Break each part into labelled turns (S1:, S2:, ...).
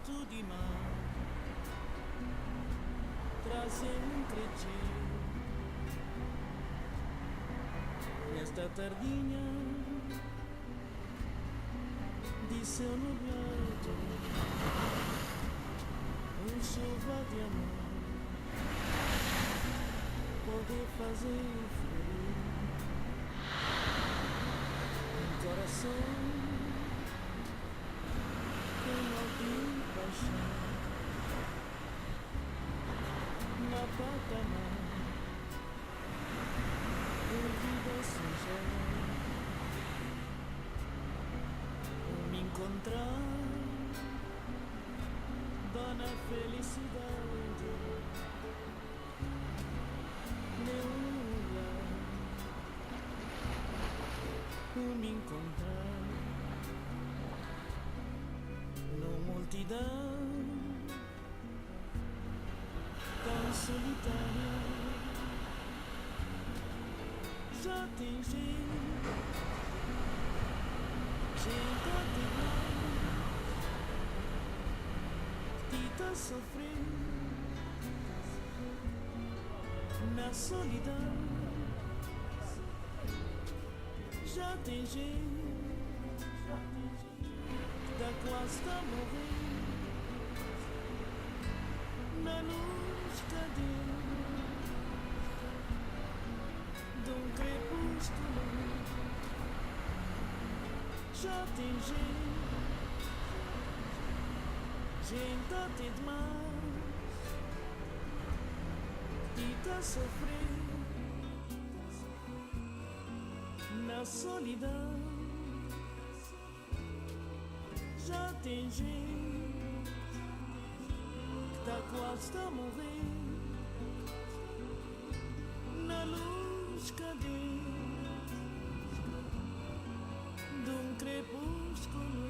S1: vento de mar trazem crescer nesta tardinha de céu nublado, chuva de amor pode fazer florir coração com paixão na patamar de vida singela, me encontrar dona felicidade, meu lugar, me encontrar numa multidão tão solitária. Já tem gente demais que tá sofrendo na solidão. Já tem gente da quase tá morrendo na luz cadente de um crepúsculo. Já tem gente até demais que tá sofrendo na solidão. Já tem gente que tá quase tá morrendo na luz cadente de um crepúsculo.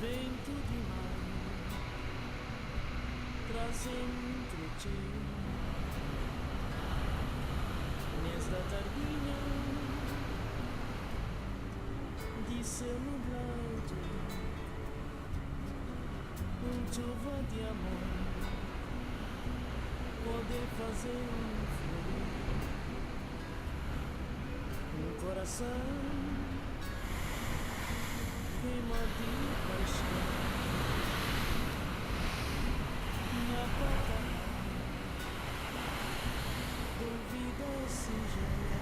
S1: Vento de mar trazem crescer nesta tardinha de céu nublado, chuva de amor pode fazer florir coração queima de paixão na porta dúvida singela,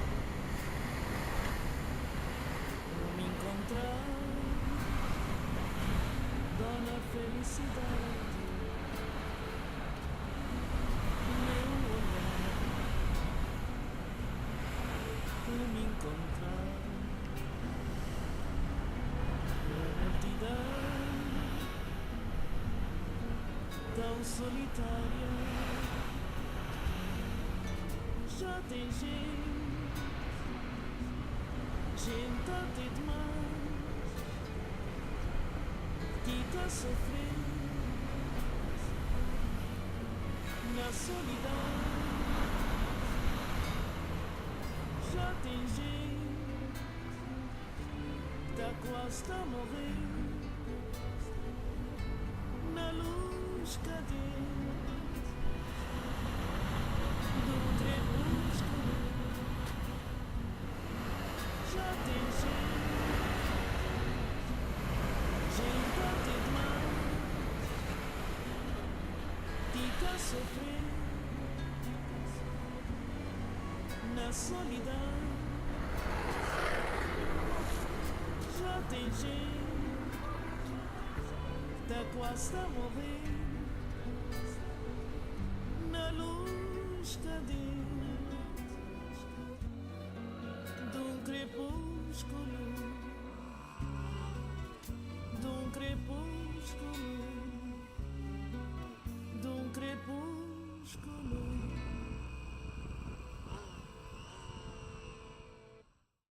S1: me encontrar dona felicidade, meu olhar me encontrar tão solitária. Já tem gente até demais que tá sofrendo na solidão. Já tem gente que tá quase tá morrendo na luz cadente do crepúsculo. Já tem gente até demais que tá sofrendo na solidão. Já tem gente tá quase a morrer na luz cadente de um crepúsculo. minúsculo